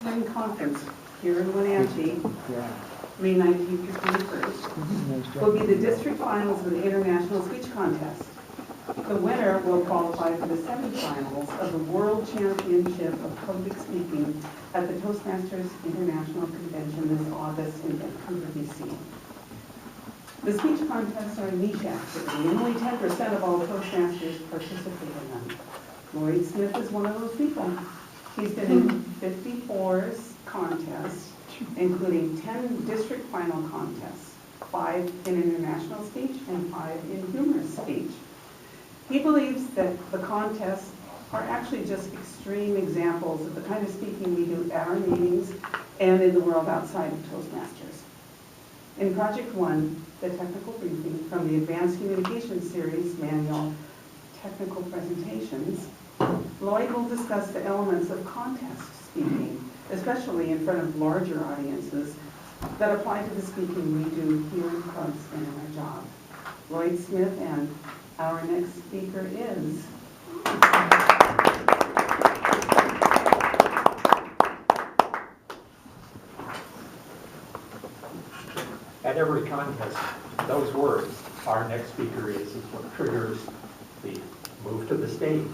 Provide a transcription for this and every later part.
Conference here in Wenatchee, May 19th through 21st, will be the district finals of the International Speech Contest. The winner will qualify for the semifinals of the World Championship of Public Speaking at the Toastmasters International Convention this August in Vancouver, BC. The speech contests are a niche activity, and only 10% of all Toastmasters participate in them. Lloyd Smith is one of those people. He's been in 54 contests, including 10 district final contests, 5 in international speech and 5 in humorous speech. He believes that the contests are actually just extreme examples of the kind of speaking we do at our meetings and in the world outside of Toastmasters. In Project 1, the technical briefing from the Advanced Communication Series manual, Technical Presentations, Lloyd will discuss the elements of contest speaking, especially in front of larger audiences, that apply to the speaking we do here in clubs and in our job. Lloyd Smith, and our next speaker is... At every contest, those words, "our next speaker is what triggers the move to the stage.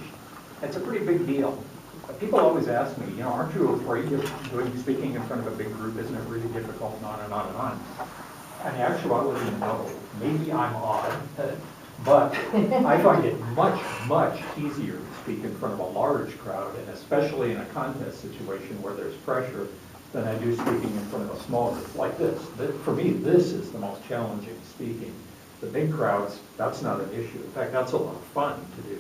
It's a pretty big deal. People always ask me, aren't you afraid of speaking in front of a big group? Isn't it really difficult, and on and on and on? In actuality, no. Maybe I'm odd, but I find it much, much easier to speak in front of a large crowd, and especially in a contest situation where there's pressure, than I do speaking in front of a small group like this. For me, this is the most challenging speaking. The big crowds, that's not an issue. In fact, that's a lot of fun to do.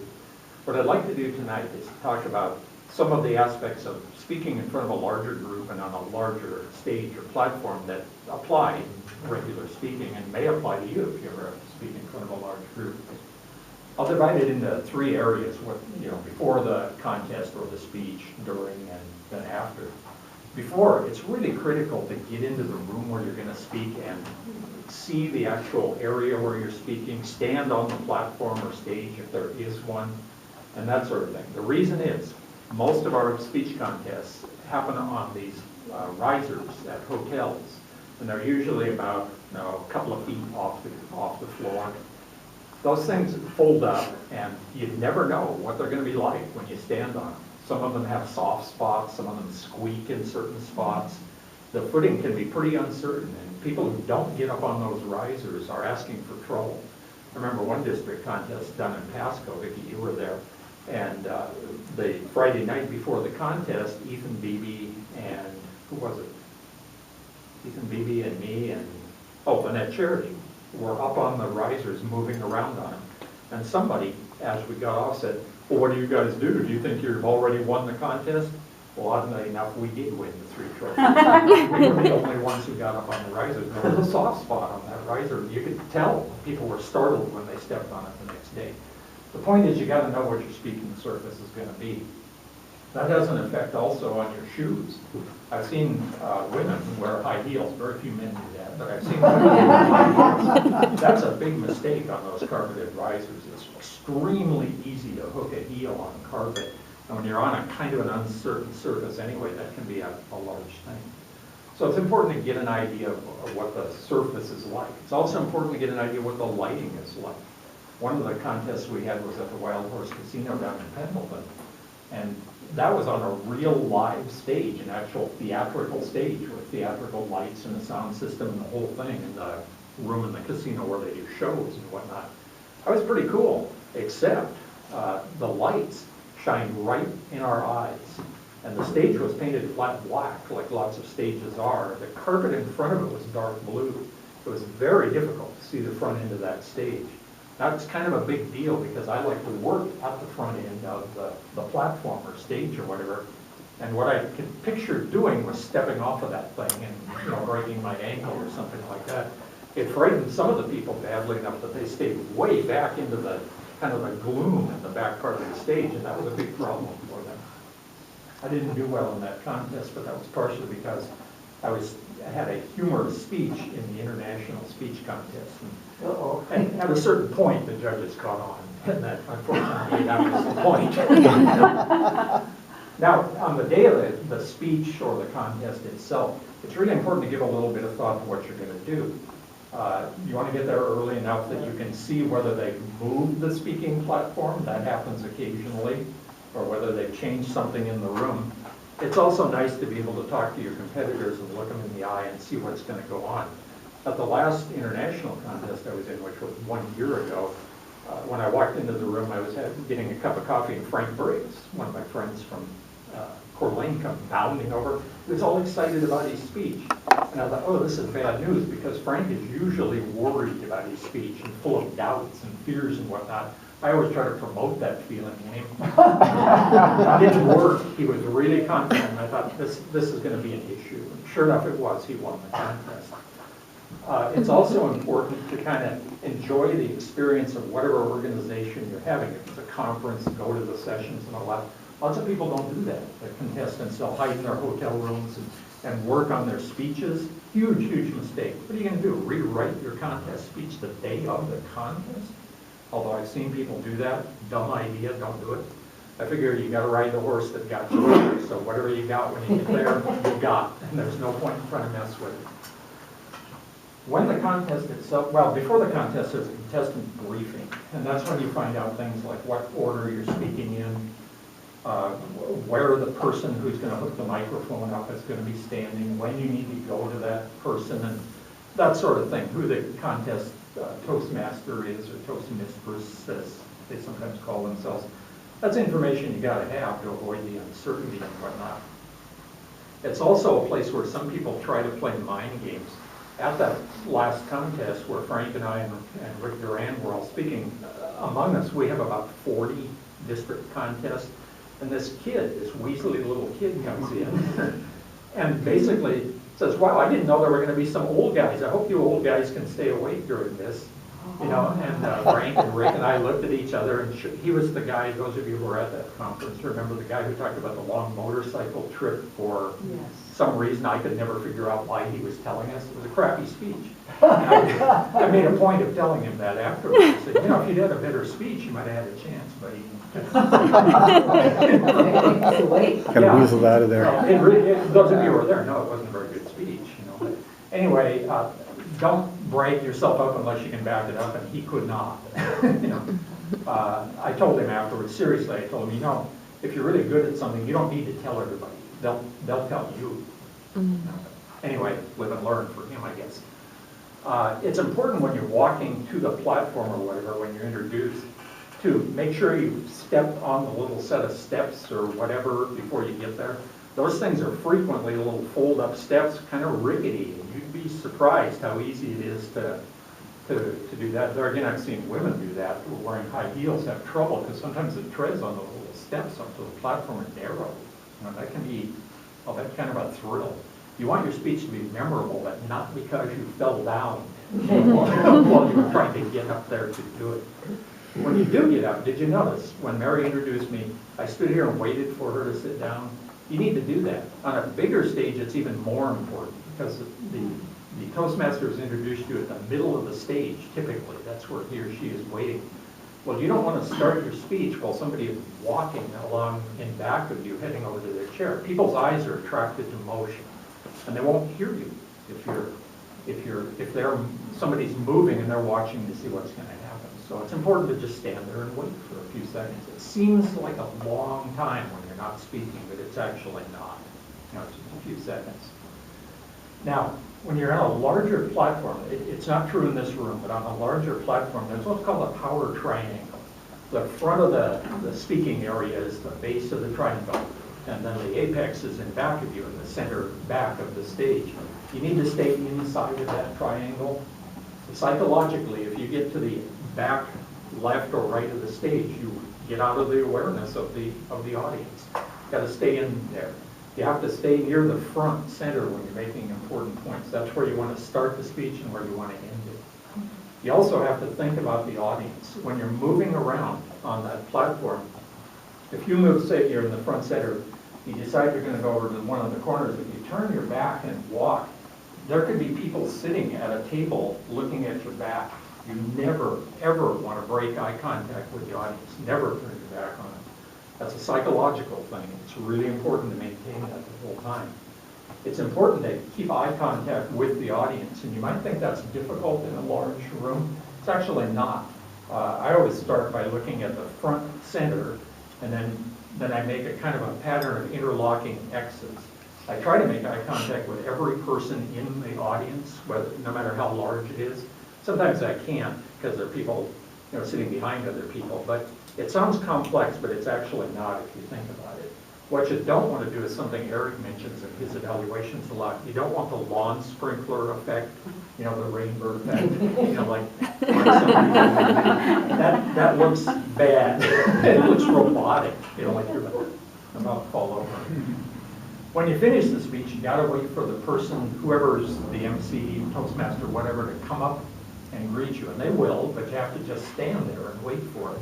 What I'd like to do tonight is talk about some of the aspects of speaking in front of a larger group and on a larger stage or platform that apply in regular speaking and may apply to you if you ever speak in front of a large group. I'll divide it into 3 areas, before the contest or the speech, during, and then after. Before, it's really critical to get into the room where you're going to speak and see the actual area where you're speaking, stand on the platform or stage if there is one, and that sort of thing. The reason is, most of our speech contests happen on these risers at hotels, and they're usually about a couple of feet off the floor. Those things fold up, and you never know what they're going to be like when you stand on them. Some of them have soft spots, some of them squeak in certain spots. The footing can be pretty uncertain, and people who don't get up on those risers are asking for trouble. I remember one district contest done in Pasco, Vicki, you were there, and the Friday night before the contest, Ethan Beebe and, who was it? Ethan Beebe and me and, Annette Charity were up on the risers moving around on them. And somebody, as we got off, said, "Well, what do you guys do? Do you think you've already won the contest?" Well, oddly enough, we did win the 3 trophies. We were the only ones who got up on the risers. There was a soft spot on that riser. You could tell people were startled when they stepped on it the next day. The point is, you got to know what your speaking surface is going to be. That has an effect also on your shoes. I've seen women wear high heels. Very few men do that, but I've seen women wear high heels. That's a big mistake on those carpeted risers. It's extremely easy to hook a heel on carpet. And when you're on a kind of an uncertain surface anyway, that can be a large thing. So it's important to get an idea of what the surface is like. It's also important to get an idea of what the lighting is like. One of the contests we had was at the Wild Horse Casino down in Pendleton. And that was on a real live stage, an actual theatrical stage with theatrical lights and a sound system and the whole thing in the room in the casino where they do shows and whatnot. That was pretty cool, except the lights shined right in our eyes. And the stage was painted flat black, like lots of stages are. The carpet in front of it was dark blue. It was very difficult to see the front end of that stage. That's kind of a big deal because I like to work at the front end of the platform or stage or whatever. And what I could picture doing was stepping off of that thing and breaking my ankle or something like that. It frightened some of the people badly enough that they stayed way back into the kind of the gloom in the back part of the stage, and that was a big problem for them. I didn't do well in that contest, but that was partially because I had a humorous speech in the international speech contest. And at a certain point, the judges caught on, and that, unfortunately, that was the point. Now, on the day of the speech or the contest itself, it's really important to give a little bit of thought to what you're going to do. You want to get there early enough that you can see whether they've moved the speaking platform, that happens occasionally, or whether they've changed something in the room. It's also nice to be able to talk to your competitors and look them in the eye and see what's going to go on. At the last international contest I was in, which was 1 year ago, when I walked into the room, I was getting a cup of coffee, and Frank Briggs, one of my friends from Coeur d'Alene, come bounding over. He was all excited about his speech. And I thought, oh, this is bad news, because Frank is usually worried about his speech and full of doubts and fears and whatnot. I always try to promote that feeling in him. It didn't work. He was really confident. I thought, this is going to be an issue. And sure enough, it was. He won the contest. It's also important to kind of enjoy the experience of whatever organization you're having. If it's a conference, go to the sessions and all that. Lots of people don't do that. The contestants, they'll hide in their hotel rooms and work on their speeches. Huge, huge mistake. What are you going to do? Rewrite your contest speech the day of the contest? Although I've seen people do that. Dumb idea, don't do it. I figure you got to ride the horse that got you there. So whatever you got when you get there, you got. And there's no point in trying to mess with it. When the contest itself, well, before the contest, there's a contestant briefing. And that's when you find out things like what order you're speaking in, where the person who's going to hook the microphone up is going to be standing, when you need to go to that person, and that sort of thing, who the contest Toastmaster is, or Toastmistress, as they sometimes call themselves. That's information you got to have to avoid the uncertainty and whatnot. It's also a place where some people try to play mind games. At that last contest where Frank and I and Rick Duran were all speaking, among us we have about 40 district contests, and this kid, this weaselly little kid comes in and basically says, wow, I didn't know there were going to be some old guys. I hope you old guys can stay awake during this. You know, and Frank and Rick and I looked at each other, and he was the guy, those of you who were at that conference, remember the guy who talked about the long motorcycle trip for some reason I could never figure out why he was telling us. It was a crappy speech. I made a point of telling him that afterwards. I said, you know, if you'd had a better speech, you might have had a chance, but he kind of weaseled out of there. Those of you who were there, no, it wasn't a very good speech. You know. But anyway, don't break yourself up unless you can back it up, and he could not. You know, I told him afterwards, seriously, I told him, you know, if you're really good at something, you don't need to tell everybody. They'll tell you. Anyway, live and learn for him, I guess. It's important when you're walking to the platform or whatever, when you're introduced, to make sure you step on the little set of steps or whatever before you get there. Those things are frequently little fold-up steps, kind of rickety, and you'd be surprised how easy it is to do that. There again, I've seen women do that who are wearing high heels have trouble because sometimes the treads on the little steps up to the platform are narrow. You know, that can be, well, that's kind of a thrill. You want your speech to be memorable, but not because you fell down while you were trying to get up there to do it. When you do get up, did you notice when Mary introduced me, I stood here and waited for her to sit down? You need to do that. On a bigger stage, it's even more important because the Toastmaster has introduced you at the middle of the stage, typically. That's where he or she is waiting. Well, you don't want to start your speech while somebody is walking along in back of you, heading over to their chair. People's eyes are attracted to motion, and they won't hear you if somebody's moving and they're watching to see what's going to happen. So it's important to just stand there and wait for a few seconds. It seems like a long time when you're not speaking, but it's actually not. You know, it's just a few seconds. Now, when you're on a larger platform, it's not true in this room, but on a larger platform, there's what's called a power triangle. The front of the speaking area is the base of the triangle, and then the apex is in back of you, in the center back of the stage. You need to stay inside of that triangle. Psychologically, if you get to the back left or right of the stage, you get out of the awareness of the audience. You've got to stay in there. You have to stay near the front center when you're making important points. That's where you want to start the speech and where you want to end it. You also have to think about the audience. When you're moving around on that platform, if you move, say you're in the front center, you decide you're going to go over to one of the corners, if you turn your back and walk, there could be people sitting at a table looking at your back. You never, ever want to break eye contact with the audience. Never turn your back on them. That's a psychological thing. It's really important to maintain that the whole time. It's important to keep eye contact with the audience, and you might think that's difficult in a large room. It's actually not. I always start by looking at the front center, and then I make a kind of a pattern of interlocking X's. I try to make eye contact with every person in the audience, no matter how large it is. Sometimes I can't because there are people, sitting behind other people. But it sounds complex, but it's actually not if you think about it. What you don't want to do is something Eric mentions in his evaluations a lot. You don't want the lawn sprinkler effect, the rainbow effect, that looks bad. It looks robotic, like you're about to fall over. When you finish the speech, you got to wait for the person, whoever's the MC, Toastmaster, whatever, to come up and greet you. And they will, but you have to just stand there and wait for it.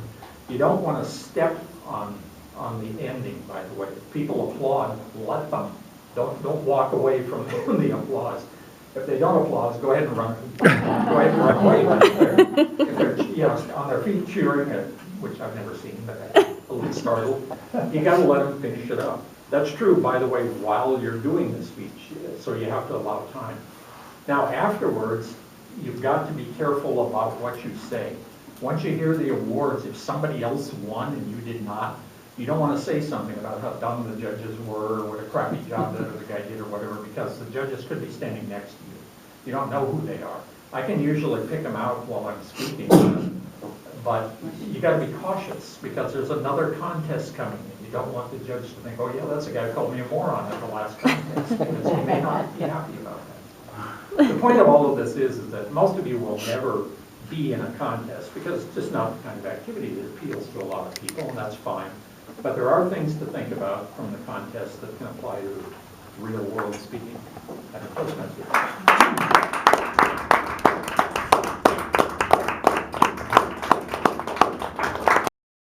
You don't want to step on the ending, by the way. If people applaud, let them. Don't walk away from the applause. If they don't applaud, go ahead and run. Go ahead and run away. But if they're on their feet cheering, which I've never seen, but I'm a little startled, you got to let them finish it up. That's true, by the way, while you're doing the speech, so you have to allow time. Now, afterwards, you've got to be careful about what you say. Once you hear the awards, if somebody else won and you did not, you don't want to say something about how dumb the judges were, or what a crappy job that other guy did, or whatever, because the judges could be standing next to you. You don't know who they are. I can usually pick them out while I'm speaking, but you got to be cautious because there's another contest coming in. You don't want the judge to think, oh yeah, that's the guy who called me a moron at the last contest, because he may not be happy about that. The point of all of this is that most of you will never be in a contest because it's just not the kind of activity that appeals to a lot of people, and that's fine. But there are things to think about from the contest that can apply to real world speaking.